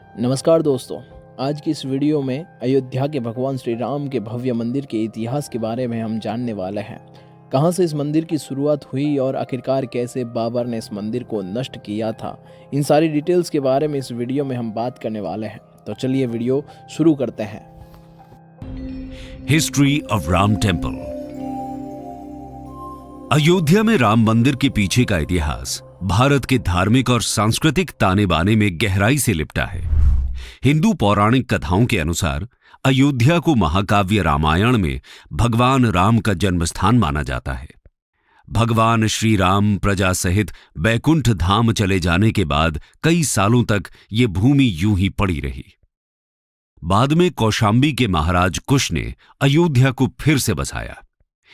नमस्कार दोस्तों। आज की इस वीडियो में अयोध्या के भगवान श्री राम के भव्य मंदिर के इतिहास के बारे में हम जानने वाले हैं। कहां से इस मंदिर की शुरुआत हुई और आखिरकार कैसे बाबर ने इस मंदिर को नष्ट किया था, इन सारी डिटेल्स के बारे में इस वीडियो में हम बात करने वाले हैं। तो चलिए वीडियो शुरू करते हैं। History of Ram temple. Ayodhya में राम मंदिर के पीछे का इतिहास भारत के धार्मिक और सांस्कृतिक ताने बाने में गहराई से लिपटा है। हिंदू पौराणिक कथाओं के अनुसार अयोध्या को महाकाव्य रामायण में भगवान राम का जन्म स्थान माना जाता है। भगवान श्री राम प्रजा सहित बैकुंठ धाम चले जाने के बाद कई सालों तक ये भूमि यूं ही पड़ी रही। बाद में कौशांबी के महाराज कुश ने अयोध्या को फिर से बसाया।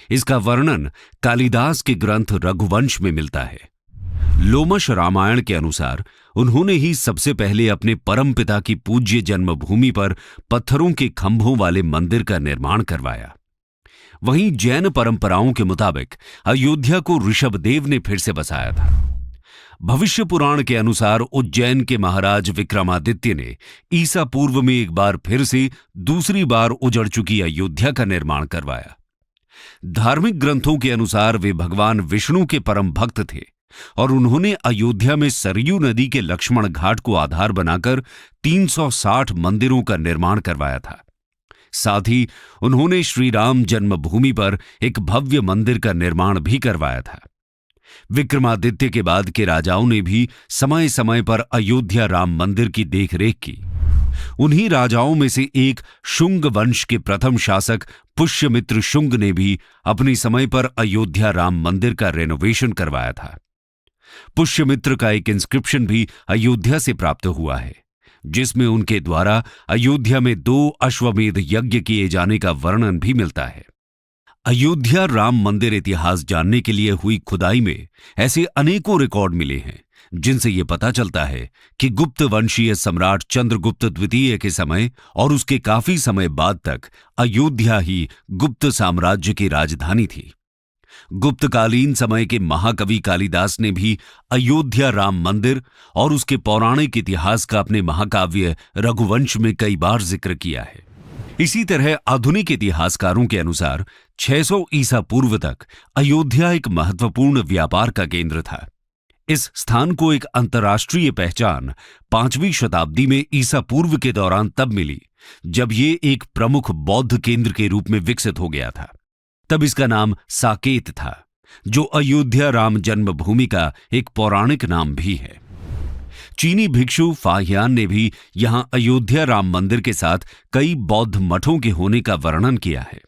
इसका वर्णन कालिदास के ग्रंथ रघुवंश में मिलता है। लोमश रामायण के अनुसार उन्होंने ही सबसे पहले अपने परमपिता की पूज्य जन्मभूमि पर पत्थरों के खंभों वाले मंदिर का निर्माण करवाया। वहीं जैन परंपराओं के मुताबिक अयोध्या को ऋषभदेव ने फिर से बसाया था। भविष्य पुराण के अनुसार उज्जैन के महाराज विक्रमादित्य ने ईसा पूर्व में एक बार फिर से दूसरी बार उजड़ चुकी अयोध्या का निर्माण करवाया। धार्मिक ग्रंथों के अनुसार वे भगवान विष्णु के परम भक्त थे और उन्होंने अयोध्या में सरयू नदी के लक्ष्मण घाट को आधार बनाकर 360 मंदिरों का निर्माण करवाया था। साथ ही उन्होंने श्री राम जन्मभूमि पर एक भव्य मंदिर का निर्माण भी करवाया था। विक्रमादित्य के बाद के राजाओं ने भी समय समय पर अयोध्या राम मंदिर की देखरेख की। उन्हीं राजाओं में से एक शुंग वंश के प्रथम शासक पुष्यमित्र शुंग ने भी अपने समय पर अयोध्या राम मंदिर का रेनोवेशन करवाया था। पुष्यमित्र का एक इंस्क्रिप्शन भी अयोध्या से प्राप्त हुआ है, जिसमें उनके द्वारा अयोध्या में 2 अश्वमेध यज्ञ किए जाने का वर्णन भी मिलता है। अयोध्या राम मंदिर इतिहास जानने के लिए हुई खुदाई में ऐसे अनेकों रिकॉर्ड मिले हैं, जिनसे यह पता चलता है कि गुप्त वंशीय सम्राट चंद्रगुप्त द्वितीय के समय और उसके काफी समय बाद तक अयोध्या ही गुप्त साम्राज्य की राजधानी थी। गुप्तकालीन समय के महाकवि कालिदास ने भी अयोध्या राम मंदिर और उसके पौराणिक इतिहास का अपने महाकाव्य रघुवंश में कई बार जिक्र किया है। इसी तरह आधुनिक इतिहासकारों के अनुसार 600 ईसा पूर्व तक अयोध्या एक महत्वपूर्ण व्यापार का केंद्र था। इस स्थान को एक अंतर्राष्ट्रीय पहचान 5वीं शताब्दी में ईसा पूर्व के दौरान तब मिली, जब ये एक प्रमुख बौद्ध केंद्र के रूप में विकसित हो गया था। तब इसका नाम साकेत था, जो अयोध्या राम जन्मभूमि का एक पौराणिक नाम भी है। चीनी भिक्षु फाहियान ने भी यहां अयोध्या राम मंदिर के साथ कई बौद्ध मठों के होने का वर्णन किया है।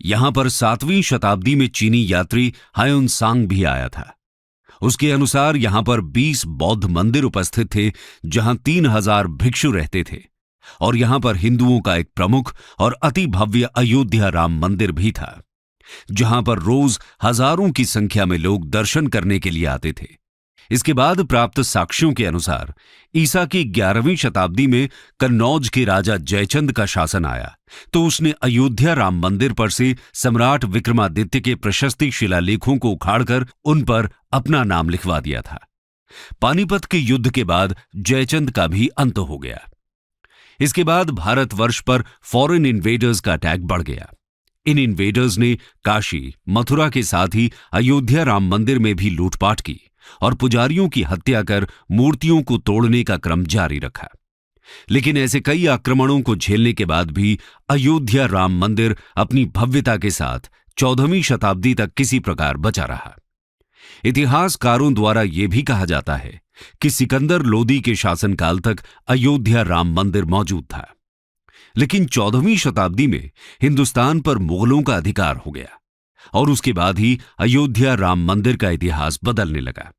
यहां पर 7वीं शताब्दी में चीनी यात्री हायोनसांग भी आया था। उसके अनुसार यहां पर 20 बौद्ध मंदिर उपस्थित थे, जहां 3000 भिक्षु रहते थे, और यहां पर हिंदुओं का एक प्रमुख और अति भव्य अयोध्या राम मंदिर भी था, जहां पर रोज हजारों की संख्या में लोग दर्शन करने के लिए आते थे। इसके बाद प्राप्त साक्ष्यों के अनुसार ईसा की 11वीं शताब्दी में कन्नौज के राजा जयचंद का शासन आया, तो उसने अयोध्या राम मंदिर पर से सम्राट विक्रमादित्य के प्रशस्ति शिलालेखों को उखाड़कर उन पर अपना नाम लिखवा दिया था। पानीपत के युद्ध के बाद जयचंद का भी अंत हो गया। इसके बाद भारतवर्ष पर फॉरेन इन्वेडर्स का अटैक बढ़ गया। इन इन्वेडर्स ने काशी, मथुरा के साथ ही अयोध्या राम मंदिर में भी लूटपाट की और पुजारियों की हत्या कर मूर्तियों को तोड़ने का क्रम जारी रखा। लेकिन ऐसे कई आक्रमणों को झेलने के बाद भी अयोध्या राम मंदिर अपनी भव्यता के साथ 14वीं शताब्दी तक किसी प्रकार बचा रहा। इतिहासकारों द्वारा यह भी कहा जाता है कि सिकंदर लोदी के शासनकाल तक अयोध्या राम मंदिर मौजूद था। लेकिन 14वीं शताब्दी में हिंदुस्तान पर मुगलों का अधिकार हो गया और उसके बाद ही अयोध्या राम मंदिर का इतिहास बदलने लगा।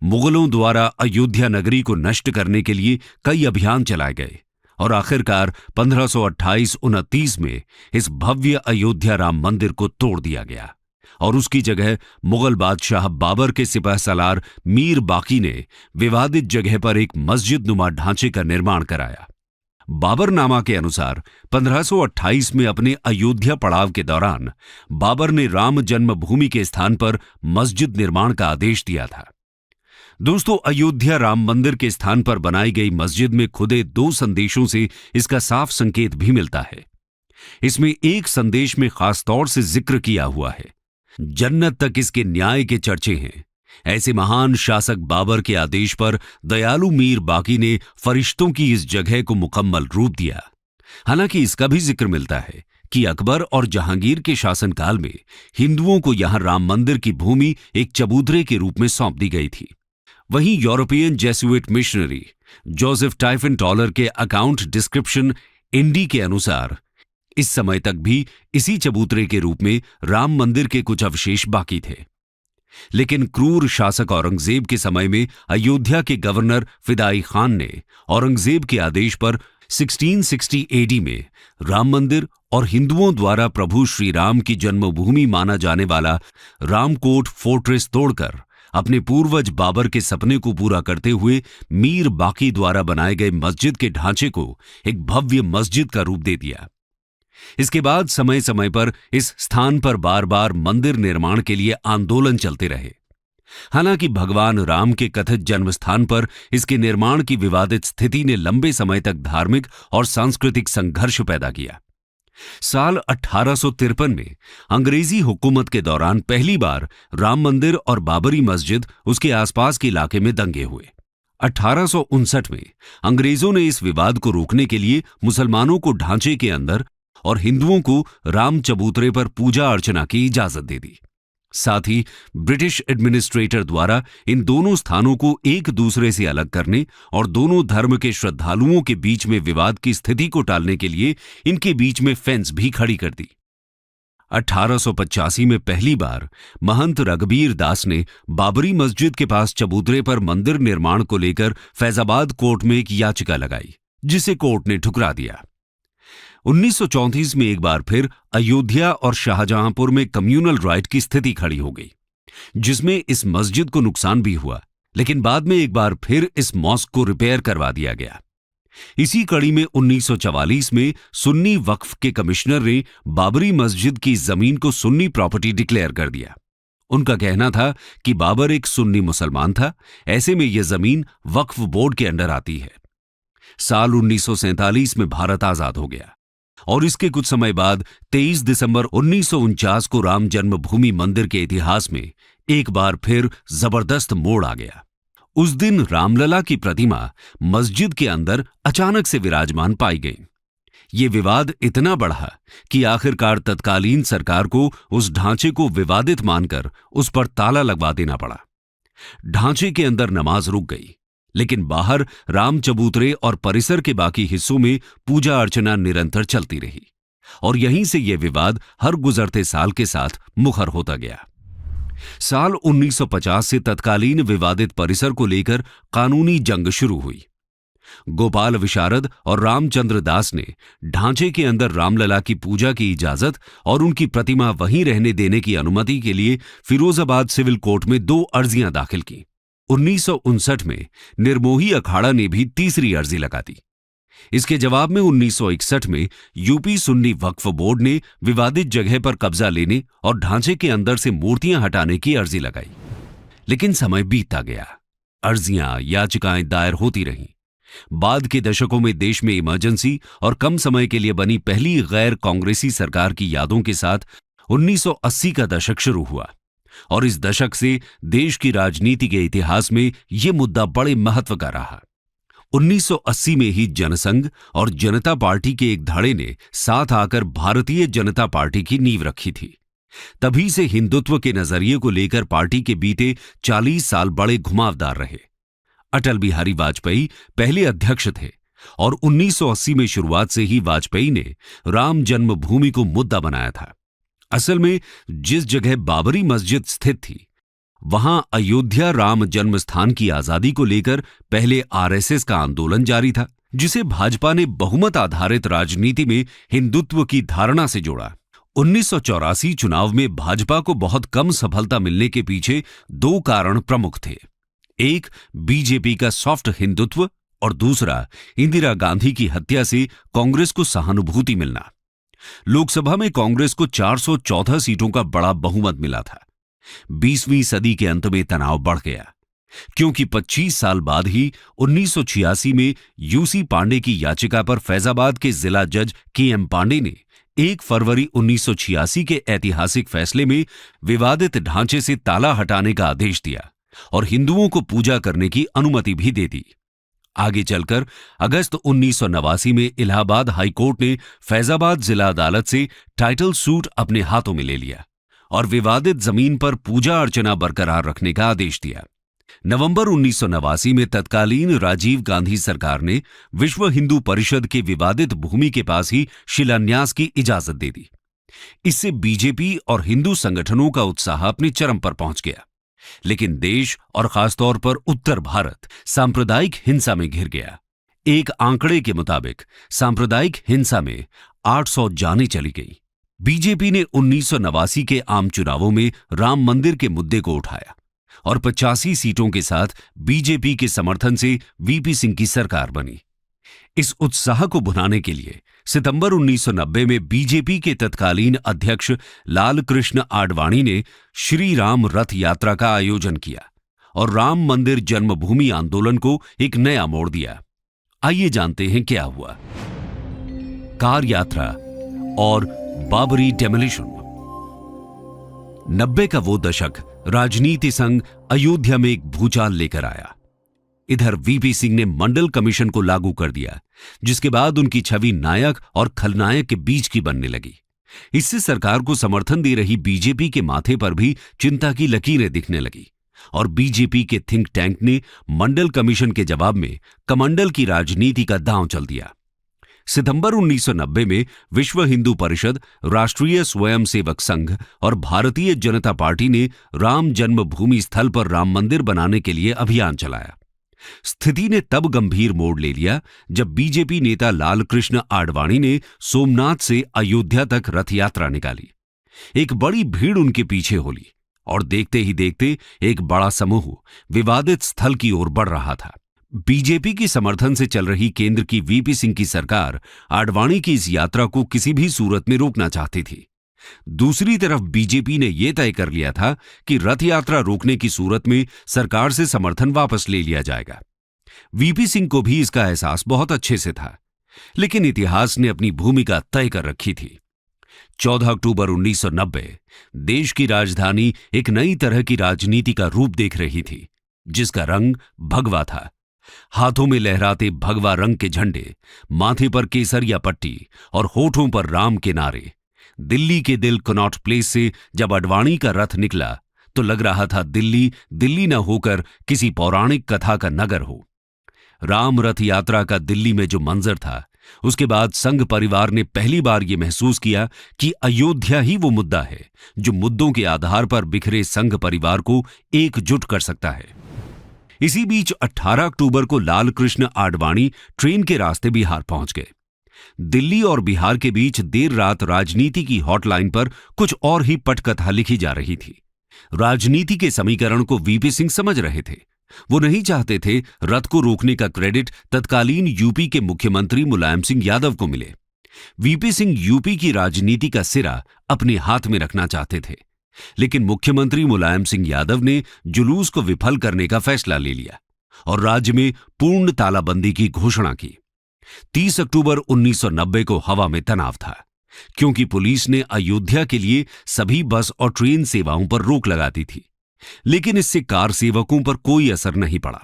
मुगलों द्वारा अयोध्या नगरी को नष्ट करने के लिए कई अभियान चलाए गए और आखिरकार 1528-29 में इस भव्य अयोध्या राम मंदिर को तोड़ दिया गया और उसकी जगह मुगल बादशाह बाबर के सिपहसालार मीर बाकी ने विवादित जगह पर एक मस्जिद नुमा ढांचे का निर्माण कराया। बाबरनामा के अनुसार 1528 में अपने अयोध्या पड़ाव के दौरान बाबर ने राम जन्मभूमि के स्थान पर मस्जिद निर्माण का आदेश दिया था। दोस्तों, अयोध्या राम मंदिर के स्थान पर बनाई गई मस्जिद में खुदे 2 संदेशों से इसका साफ संकेत भी मिलता है। इसमें एक संदेश में खास तौर से जिक्र किया हुआ है, जन्नत तक इसके न्याय के चर्चे हैं। ऐसे महान शासक बाबर के आदेश पर दयालु मीर बाकी ने फरिश्तों की इस जगह को मुकम्मल रूप दिया। हालांकि इसका भी जिक्र मिलता है कि अकबर और जहांगीर के शासनकाल में हिंदुओं को यहां राम मंदिर की भूमि एक चबूतरे के रूप में सौंप दी गई थी। वहीं European Jesuit missionary Joseph Tieffenthaler के अकाउंट डिस्क्रिप्शन इंडी के अनुसार इस समय तक भी इसी चबूतरे के रूप में राम मंदिर के कुछ अवशेष बाकी थे। लेकिन क्रूर शासक औरंगजेब के समय में अयोध्या के गवर्नर फिदाई खान ने औरंगजेब के आदेश पर 1660 एडी में राम मंदिर और हिंदुओं द्वारा प्रभु श्री राम की जन्मभूमि माना जाने वाला रामकोट फोर्ट्रेस तोड़कर अपने पूर्वज बाबर के सपने को पूरा करते हुए मीर बाकी द्वारा बनाए गए मस्जिद के ढांचे को एक भव्य मस्जिद का रूप दे दिया। इसके बाद समय समय पर इस स्थान पर बार बार मंदिर निर्माण के लिए आंदोलन चलते रहे। हालांकि भगवान राम के कथित जन्म स्थान पर इसके निर्माण की विवादित स्थिति ने लंबे समय तक धार्मिक और सांस्कृतिक संघर्ष पैदा किया। साल 1853 में अंग्रेजी हुकूमत के दौरान पहली बार राम मंदिर और बाबरी मस्जिद उसके आसपास के इलाके में दंगे हुए। 1859 में अंग्रेजों ने इस विवाद को रोकने के लिए मुसलमानों को ढांचे के अंदर और हिंदुओं को राम चबूतरे पर पूजा अर्चना की इजाजत दे दी। साथ ही ब्रिटिश एडमिनिस्ट्रेटर द्वारा इन दोनों स्थानों को एक दूसरे से अलग करने और दोनों धर्म के श्रद्धालुओं के बीच में विवाद की स्थिति को टालने के लिए इनके बीच में फेंस भी खड़ी कर दी। 1885 में पहली बार महंत रघबीर दास ने बाबरी मस्जिद के पास चबूतरे पर मंदिर निर्माण को लेकर फैजाबाद कोर्ट में एक याचिका लगाई, जिसे कोर्ट ने ठुकरा दिया। 1934 में एक बार फिर अयोध्या और शाहजहांपुर में कम्युनल राइट की स्थिति खड़ी हो गई, जिसमें इस मस्जिद को नुकसान भी हुआ, लेकिन बाद में एक बार फिर इस मॉस्क को रिपेयर करवा दिया गया। इसी कड़ी में 1944 में सुन्नी वक्फ के कमिश्नर ने बाबरी मस्जिद की जमीन को सुन्नी प्रॉपर्टी डिक्लेयर कर दिया। उनका कहना था कि बाबर एक सुन्नी मुसलमान था, ऐसे में यह जमीन वक्फ बोर्ड के अंडर आती है। साल 1947 में भारत आजाद हो गया और इसके कुछ समय बाद 23 दिसंबर 1949 को राम जन्मभूमि मंदिर के इतिहास में एक बार फिर जबरदस्त मोड़ आ गया। उस दिन रामलला की प्रतिमा मस्जिद के अंदर अचानक से विराजमान पाई गई। ये विवाद इतना बढ़ा कि आखिरकार तत्कालीन सरकार को उस ढांचे को विवादित मानकर उस पर ताला लगवा देना पड़ा। ढांचे के अंदर नमाज रुक गई, लेकिन बाहर राम चबूतरे और परिसर के बाकी हिस्सों में पूजा अर्चना निरंतर चलती रही और यहीं से यह विवाद हर गुजरते साल के साथ मुखर होता गया। साल 1950 से तत्कालीन विवादित परिसर को लेकर कानूनी जंग शुरू हुई। गोपाल विशारद और रामचंद्र दास ने ढांचे के अंदर रामलला की पूजा की इजाजत और उनकी प्रतिमा वहीं रहने देने की अनुमति के लिए फिरोजाबाद सिविल कोर्ट में 2 अर्जियां दाखिल की। 1959 में निर्मोही अखाड़ा ने भी तीसरी अर्जी लगा दी। इसके जवाब में 1961 में यूपी सुन्नी वक्फ बोर्ड ने विवादित जगह पर कब्जा लेने और ढांचे के अंदर से मूर्तियां हटाने की अर्जी लगाई। लेकिन समय बीतता गया, अर्जियां याचिकाएं दायर होती रहीं। बाद के दशकों में देश में इमरजेंसी और कम समय के लिए बनी पहली गैर कांग्रेसी सरकार की यादों के साथ 1980 का दशक शुरू हुआ और इस दशक से देश की राजनीति के इतिहास में यह मुद्दा बड़े महत्व का रहा। 1980 में ही जनसंघ और जनता पार्टी के एक धड़े ने साथ आकर भारतीय जनता पार्टी की नींव रखी थी। तभी से हिंदुत्व के नजरिए को लेकर पार्टी के बीते 40 साल बड़े घुमावदार रहे। अटल बिहारी वाजपेयी पहले अध्यक्ष थे और 1980 में शुरुआत से ही वाजपेयी ने राम जन्मभूमि को मुद्दा बनाया था। असल में जिस जगह बाबरी मस्जिद स्थित थी, वहां अयोध्या राम जन्म स्थान की आजादी को लेकर पहले आरएसएस का आंदोलन जारी था, जिसे भाजपा ने बहुमत आधारित राजनीति में हिंदुत्व की धारणा से जोड़ा। 1984 चुनाव में भाजपा को बहुत कम सफलता मिलने के पीछे 2 कारण प्रमुख थे। एक, बीजेपी का सॉफ्ट हिंदुत्व और दूसरा, इंदिरा गांधी की हत्या से कांग्रेस को सहानुभूति मिलना। लोकसभा में कांग्रेस को 414 सीटों का बड़ा बहुमत मिला था। 20वीं सदी के अंत में तनाव बढ़ गया। क्योंकि 25 साल बाद ही 1986 में यूसी पांडे की याचिका पर फैजाबाद के जिला जज के.एम. पांडे ने 1 फरवरी 1986 के ऐतिहासिक फैसले में विवादित ढांचे से ताला हटाने का आदेश दिया और हिंदुओं को पूजा करने की अनुमति भी दे दी। आगे चलकर अगस्त 1989 में इलाहाबाद हाईकोर्ट ने फैजाबाद जिला अदालत से टाइटल सूट अपने हाथों में ले लिया और विवादित जमीन पर पूजा अर्चना बरकरार रखने का आदेश दिया। नवंबर 1989 में तत्कालीन राजीव गांधी सरकार ने विश्व हिंदू परिषद के विवादित भूमि के पास ही शिलान्यास की इजाजत दे दी। इससे बीजेपी और हिंदू संगठनों का उत्साह अपने चरम पर पहुंच गया, लेकिन देश और खासतौर पर उत्तर भारत सांप्रदायिक हिंसा में घिर गया। एक आंकड़े के मुताबिक सांप्रदायिक हिंसा में 800 जानें चली गई। बीजेपी ने 1989 के आम चुनावों में राम मंदिर के मुद्दे को उठाया और 85 सीटों के साथ बीजेपी के समर्थन से वीपी सिंह की सरकार बनी। इस उत्साह को भुनाने के लिए सितंबर 1990 में बीजेपी के तत्कालीन अध्यक्ष लाल कृष्ण आडवाणी ने श्री राम रथ यात्रा का आयोजन किया और राम मंदिर जन्मभूमि आंदोलन को एक नया मोड़ दिया। आइए जानते हैं क्या हुआ। कार यात्रा और बाबरी डेमोलिशन। 90 का वो दशक राजनीति संग अयोध्या में एक भूचाल लेकर आया। इधर वीपी सिंह ने मंडल कमीशन को लागू कर दिया, जिसके बाद उनकी छवि नायक और खलनायक के बीच की बनने लगी। इससे सरकार को समर्थन दे रही बीजेपी के माथे पर भी चिंता की लकीरें दिखने लगी और बीजेपी के थिंक टैंक ने मंडल कमीशन के जवाब में कमंडल की राजनीति का दांव चल दिया। सितंबर 1990 में विश्व हिंदू परिषद, राष्ट्रीय स्वयंसेवक संघ और भारतीय जनता पार्टी ने राम जन्मभूमि स्थल पर राम मंदिर बनाने के लिए अभियान चलाया। स्थिति ने तब गंभीर मोड़ ले लिया जब बीजेपी नेता लाल कृष्ण आडवाणी ने सोमनाथ से अयोध्या तक रथ यात्रा निकाली। एक बड़ी भीड़ उनके पीछे होली और देखते ही देखते एक बड़ा समूह विवादित स्थल की ओर बढ़ रहा था। बीजेपी की समर्थन से चल रही केंद्र की वीपी सिंह की सरकार आडवाणी की इस यात्रा को किसी भी सूरत में रोकना चाहती थी। दूसरी तरफ बीजेपी ने यह तय कर लिया था कि रथ यात्रा रोकने की सूरत में सरकार से समर्थन वापस ले लिया जाएगा। वीपी सिंह को भी इसका एहसास बहुत अच्छे से था, लेकिन इतिहास ने अपनी भूमिका तय कर रखी थी। 14 अक्टूबर 1990 देश की राजधानी एक नई तरह की राजनीति का रूप देख रही थी, जिसका रंग भगवा था। हाथों में लहराते भगवा रंग के झंडे, माथे पर केसरिया पट्टी और होठों पर राम के नारे। दिल्ली के दिल कनॉट प्लेस से जब आडवाणी का रथ निकला तो लग रहा था दिल्ली दिल्ली न होकर किसी पौराणिक कथा का नगर हो। राम रथ यात्रा का दिल्ली में जो मंजर था, उसके बाद संघ परिवार ने पहली बार यह महसूस किया कि अयोध्या ही वो मुद्दा है जो मुद्दों के आधार पर बिखरे संघ परिवार को एकजुट कर सकता है। इसी बीच 18 अक्टूबर को लाल कृष्ण आडवाणी ट्रेन के रास्ते बिहार पहुंच गए। दिल्ली और बिहार के बीच देर रात राजनीति की हॉटलाइन पर कुछ और ही पटकथा लिखी जा रही थी। राजनीति के समीकरण को वीपी सिंह समझ रहे थे। वो नहीं चाहते थे रथ को रोकने का क्रेडिट तत्कालीन यूपी के मुख्यमंत्री मुलायम सिंह यादव को मिले। वीपी सिंह यूपी की राजनीति का सिरा अपने हाथ में रखना चाहते थे, लेकिन मुख्यमंत्री मुलायम सिंह यादव ने जुलूस को विफल करने का फैसला ले लिया और राज्य में पूर्ण तालाबंदी की घोषणा की। 30 अक्टूबर 1990 को हवा में तनाव था, क्योंकि पुलिस ने अयोध्या के लिए सभी बस और ट्रेन सेवाओं पर रोक लगा दी थी, लेकिन इससे कार सेवकों पर कोई असर नहीं पड़ा।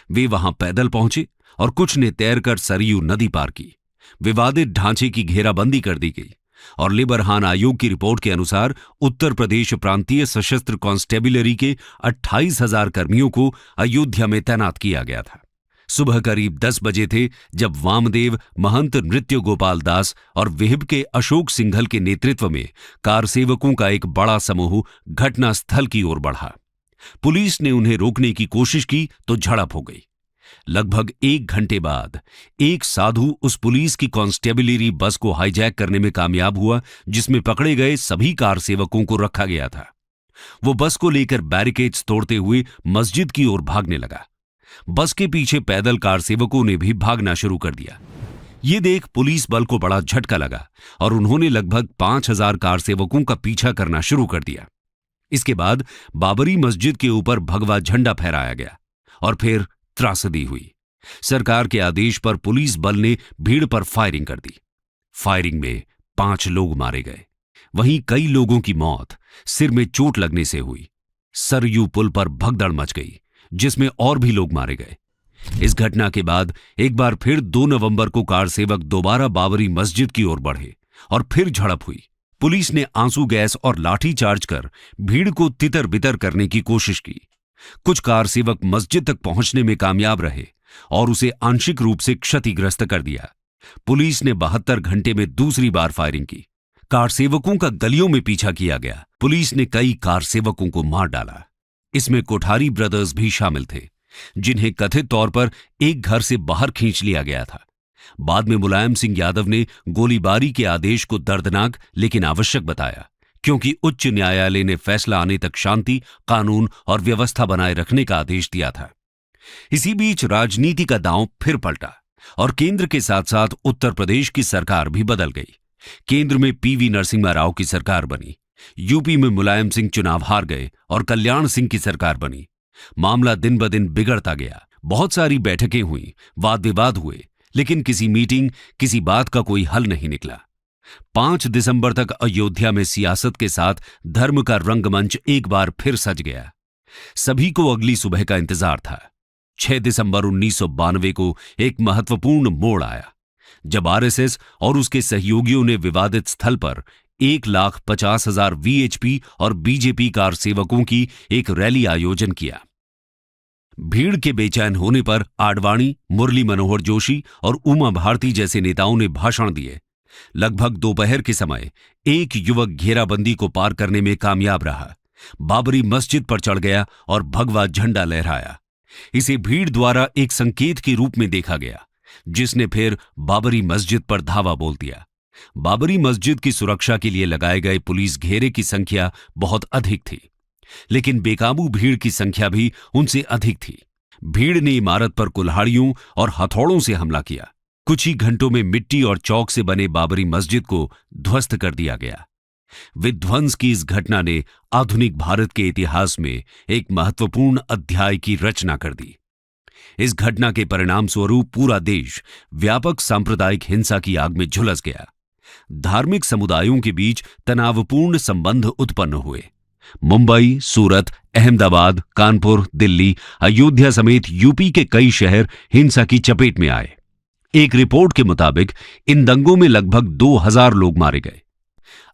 वे वहां पैदल पहुंचे और कुछ ने तैरकर सरयू नदी पार की। विवादित ढांचे की घेराबंदी कर दी गई और लिबरहान आयोग की रिपोर्ट के अनुसार उत्तर प्रदेश प्रांतीय सशस्त्र कांस्टेबलरी के 28,000 कर्मियों को अयोध्या में तैनात किया गया था। सुबह करीब 10 बजे थे जब वामदेव, महंत नृत्य गोपाल दास और विहिब के अशोक सिंघल के नेतृत्व में कार सेवकों का एक बड़ा समूह घटना स्थल की ओर बढ़ा। पुलिस ने उन्हें रोकने की कोशिश की तो झड़प हो गई। लगभग 1 घंटे बाद एक साधु उस पुलिस की कांस्टेबलरी बस को हाईजैक करने में कामयाब हुआ, जिसमें पकड़े गए सभी कार सेवकों को रखा गया था। वो बस को लेकर बैरिकेड्स तोड़ते हुए मस्जिद की ओर भागने लगा। बस के पीछे पैदल कार सेवकों ने भी भागना शुरू कर दिया। ये देख पुलिस बल को बड़ा झटका लगा और उन्होंने लगभग 5,000 कार सेवकों का पीछा करना शुरू कर दिया। इसके बाद बाबरी मस्जिद के ऊपर भगवा झंडा फहराया गया और फिर त्रासदी हुई। सरकार के आदेश पर पुलिस बल ने भीड़ पर फायरिंग कर दी। फायरिंग में 5 लोग मारे गए। वहीं कई लोगों की मौत सिर में चोट लगने से हुई। सरयू पुल पर भगदड़ मच गई, जिसमें और भी लोग मारे गए। इस घटना के बाद एक बार फिर 2 नवंबर को कार सेवक दोबारा बाबरी मस्जिद की ओर बढ़े और फिर झड़प हुई। पुलिस ने आंसू गैस और लाठी चार्ज कर भीड़ को तितर बितर करने की कोशिश की। कुछ कार सेवक मस्जिद तक पहुंचने में कामयाब रहे और उसे आंशिक रूप से क्षतिग्रस्त कर दिया। पुलिस ने 72 घंटे में दूसरी बार फायरिंग की। कार सेवकों का गलियों में पीछा किया गया। पुलिस ने कई कार सेवकों को मार डाला। इसमें कोठारी ब्रदर्स भी शामिल थे, जिन्हें कथित तौर पर एक घर से बाहर खींच लिया गया था। बाद में मुलायम सिंह यादव ने गोलीबारी के आदेश को दर्दनाक लेकिन आवश्यक बताया, क्योंकि उच्च न्यायालय ने फैसला आने तक शांति, कानून और व्यवस्था बनाए रखने का आदेश दिया था। इसी बीच राजनीति का दांव फिर पलटा और केंद्र के साथ साथ उत्तर प्रदेश की सरकार भी बदल गई। केंद्र में पीवी नरसिम्हा राव की सरकार बनी। यूपी में मुलायम सिंह चुनाव हार गए और कल्याण सिंह की सरकार बनी। मामला दिन ब दिन बिगड़ता गया। बहुत सारी बैठकें हुई, वाद विवाद हुए, लेकिन किसी मीटिंग, किसी बात का कोई हल नहीं निकला। 5 दिसंबर तक अयोध्या में सियासत के साथ धर्म का रंगमंच एक बार फिर सज गया। सभी को अगली सुबह का इंतजार था। 6 दिसंबर 1992 को एक महत्वपूर्ण मोड़ आया, जब आरएसएस और उसके सहयोगियों ने विवादित स्थल पर 1,50,000 वीएचपी और बीजेपी कार सेवकों की एक रैली आयोजन किया। भीड़ के बेचैन होने पर आडवाणी, मुरली मनोहर जोशी और उमा भारती जैसे नेताओं ने भाषण दिए। लगभग दोपहर के समय एक युवक घेराबंदी को पार करने में कामयाब रहा, बाबरी मस्जिद पर चढ़ गया और भगवा झंडा लहराया। इसे भीड़ द्वारा एक संकेत के रूप में देखा गया, जिसने फिर बाबरी मस्जिद पर धावा बोल दिया। बाबरी मस्जिद की सुरक्षा के लिए लगाए गए पुलिस घेरे की संख्या बहुत अधिक थी, लेकिन बेकाबू भीड़ की संख्या भी उनसे अधिक थी। भीड़ ने इमारत पर कुल्हाड़ियों और हथौड़ों से हमला किया। कुछ ही घंटों में मिट्टी और चौक से बने बाबरी मस्जिद को ध्वस्त कर दिया गया। विध्वंस की इस घटना ने आधुनिक भारत के इतिहास में एक महत्वपूर्ण अध्याय की रचना कर दी। इस घटना के परिणाम स्वरूप पूरा देश व्यापक सांप्रदायिक हिंसा की आग में झुलस गया। धार्मिक समुदायों के बीच तनावपूर्ण संबंध उत्पन्न हुए। मुंबई, सूरत, अहमदाबाद, कानपुर, दिल्ली, अयोध्या समेत यूपी के कई शहर हिंसा की चपेट में आए। एक रिपोर्ट के मुताबिक इन दंगों में लगभग 2000 लोग मारे गए।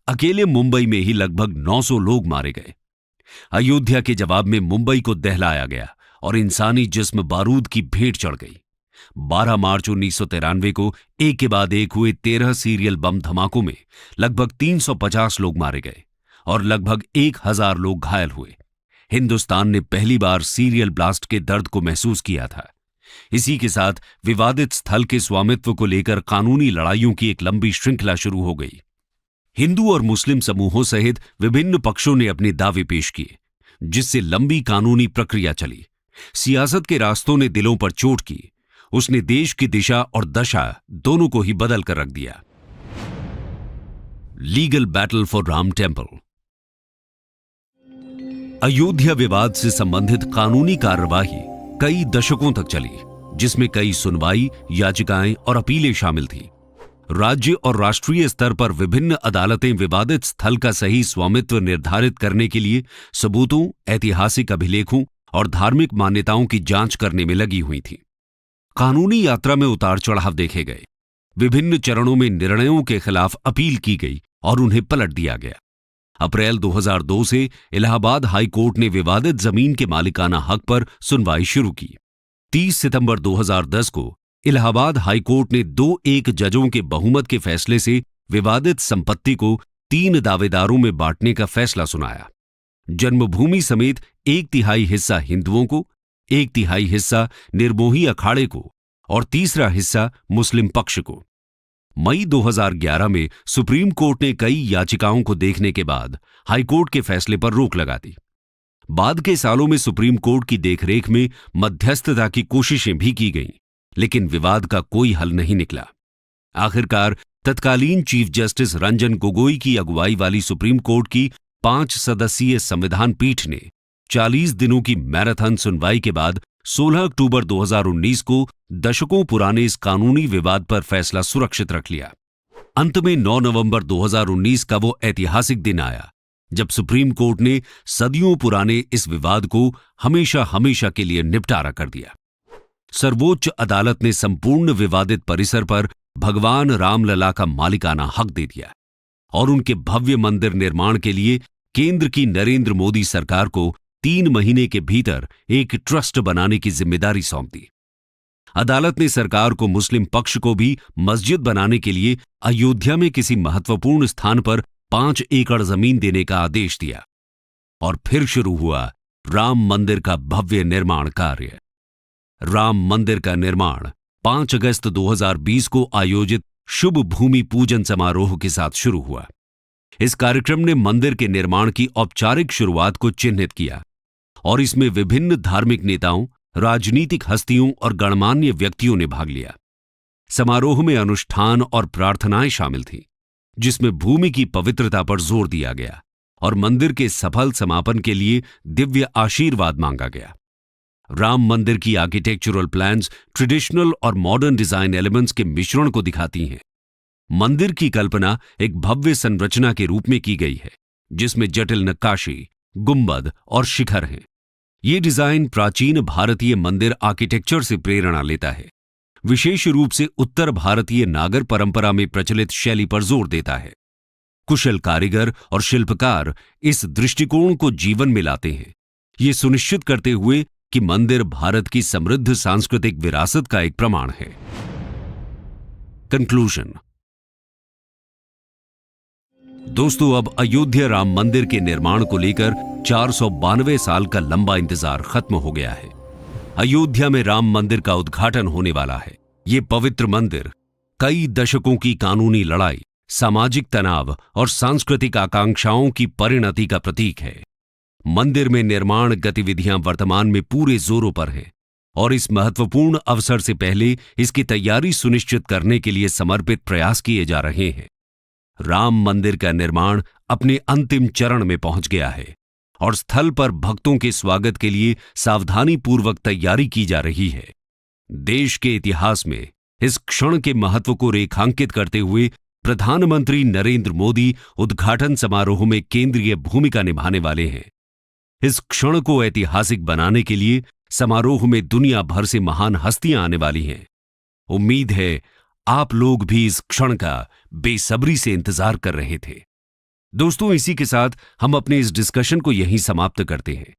अकेले मुंबई में ही लगभग 900 लोग मारे गए। अयोध्या के जवाब में मुंबई को दहलाया गया और इंसानी जिस्म बारूद की भेंट चढ़ गई। 12 मार्च 1993 को एक के बाद एक हुए 13 सीरियल बम धमाकों में लगभग 350 लोग मारे गए और लगभग 1000 लोग घायल हुए। हिंदुस्तान ने पहली बार सीरियल ब्लास्ट के दर्द को महसूस किया था। इसी के साथ विवादित स्थल के स्वामित्व को लेकर कानूनी लड़ाइयों की एक लंबी श्रृंखला शुरू हो गई। हिंदू और मुस्लिम समूहों सहित विभिन्न पक्षों ने अपने दावे पेश किए, जिससे लंबी कानूनी प्रक्रिया चली। सियासत के रास्तों ने दिलों पर चोट की। उसने देश की दिशा और दशा दोनों को ही बदल कर रख दिया। Legal battle for Ram temple. Ayodhya विवाद से संबंधित कानूनी कार्यवाही कई दशकों तक चली, जिसमें कई सुनवाई, याचिकाएं और अपीलें शामिल थीं। राज्य और राष्ट्रीय स्तर पर विभिन्न अदालतें विवादित स्थल का सही स्वामित्व निर्धारित करने के लिए सबूतों, ऐतिहासिक अभिलेखों और धार्मिक मान्यताओं की जांच करने में लगी हुई थीं। कानूनी यात्रा में उतार चढ़ाव देखे गए। विभिन्न चरणों में निर्णयों के खिलाफ अपील की गई और उन्हें पलट दिया गया। अप्रैल 2002 से इलाहाबाद हाई कोर्ट ने विवादित जमीन के मालिकाना हक पर सुनवाई शुरू की। 30 सितंबर 2010 को इलाहाबाद हाई कोर्ट ने 2-1 जजों के बहुमत के फैसले से विवादित संपत्ति को 3 दावेदारों में बांटने का फैसला सुनाया। जन्मभूमि समेत 1/3 हिस्सा हिंदुओं को, 1/3 हिस्सा निर्मोही अखाड़े को और तीसरा हिस्सा मुस्लिम पक्ष को। मई 2011 में सुप्रीम कोर्ट ने कई याचिकाओं को देखने के बाद हाईकोर्ट के फैसले पर रोक लगा दी। बाद के सालों में सुप्रीम कोर्ट की देखरेख में मध्यस्थता की कोशिशें भी की गईं, लेकिन विवाद का कोई हल नहीं निकला। आखिरकार तत्कालीन चीफ जस्टिस रंजन गोगोई की अगुवाई वाली सुप्रीम कोर्ट की 5 सदस्यीय संविधान पीठ ने 40 दिनों की मैराथन सुनवाई के बाद 16 अक्टूबर 2019 को दशकों पुराने इस कानूनी विवाद पर फैसला सुरक्षित रख लिया। अंत में 9 नवंबर 2019 का वो ऐतिहासिक दिन आया जब सुप्रीम कोर्ट ने सदियों पुराने इस विवाद को हमेशा हमेशा के लिए निपटारा कर दिया। सर्वोच्च अदालत ने संपूर्ण विवादित परिसर पर भगवान रामलला का मालिकाना हक दे दिया और उनके भव्य मंदिर निर्माण के लिए केंद्र की नरेंद्र मोदी सरकार को 3 महीने के भीतर एक ट्रस्ट बनाने की जिम्मेदारी सौंप दी। अदालत ने सरकार को मुस्लिम पक्ष को भी मस्जिद बनाने के लिए अयोध्या में किसी महत्वपूर्ण स्थान पर 5 एकड़ जमीन देने का आदेश दिया और फिर शुरू हुआ राम मंदिर का भव्य निर्माण कार्य। राम मंदिर का निर्माण 5 अगस्त 2020 को आयोजित शुभ भूमि पूजन समारोह के साथ शुरू हुआ। इस कार्यक्रम ने मंदिर के निर्माण की औपचारिक शुरुआत को चिन्हित किया और इसमें विभिन्न धार्मिक नेताओं, राजनीतिक हस्तियों और गणमान्य व्यक्तियों ने भाग लिया। समारोह में अनुष्ठान और प्रार्थनाएं शामिल थीं, जिसमें भूमि की पवित्रता पर जोर दिया गया और मंदिर के सफल समापन के लिए दिव्य आशीर्वाद मांगा गया। राम मंदिर की आर्किटेक्चरल प्लान्स ट्रेडिशनल और मॉडर्न डिजाइन एलिमेंट्स के मिश्रण को दिखाती हैं। मंदिर की कल्पना एक भव्य संरचना के रूप में की गई है, जिसमें जटिल नक्काशी, गुंबद और शिखर हैं। ये डिजाइन प्राचीन भारतीय मंदिर आर्किटेक्चर से प्रेरणा लेता है, विशेष रूप से उत्तर भारतीय नागर परंपरा में प्रचलित शैली पर जोर देता है। कुशल कारीगर और शिल्पकार इस दृष्टिकोण को जीवन में लाते हैं, ये सुनिश्चित करते हुए कि मंदिर भारत की समृद्ध सांस्कृतिक विरासत का एक प्रमाण है। कंक्लूजन। दोस्तों, अब अयोध्या राम मंदिर के निर्माण को लेकर 492 साल का लंबा इंतजार खत्म हो गया है। अयोध्या में राम मंदिर का उद्घाटन होने वाला है। ये पवित्र मंदिर कई दशकों की कानूनी लड़ाई, सामाजिक तनाव और सांस्कृतिक आकांक्षाओं की परिणति का प्रतीक है। मंदिर में निर्माण गतिविधियां वर्तमान में पूरे जोरों पर हैं और इस महत्वपूर्ण अवसर से पहले इसकी तैयारी सुनिश्चित करने के लिए समर्पित प्रयास किए जा रहे हैं। राम मंदिर का निर्माण अपने अंतिम चरण में पहुंच गया है और स्थल पर भक्तों के स्वागत के लिए सावधानी पूर्वक तैयारी की जा रही है। देश के इतिहास में इस क्षण के महत्व को रेखांकित करते हुए प्रधानमंत्री नरेंद्र मोदी उद्घाटन समारोह में केंद्रीय भूमिका निभाने वाले हैं। इस क्षण को ऐतिहासिक बनाने के लिए समारोह में दुनिया भर से महान हस्तियां आने वाली हैं। उम्मीद है आप लोग भी इस क्षण का बेसब्री से इंतजार कर रहे थे। दोस्तों, इसी के साथ हम अपने इस डिस्कशन को यहीं समाप्त करते हैं।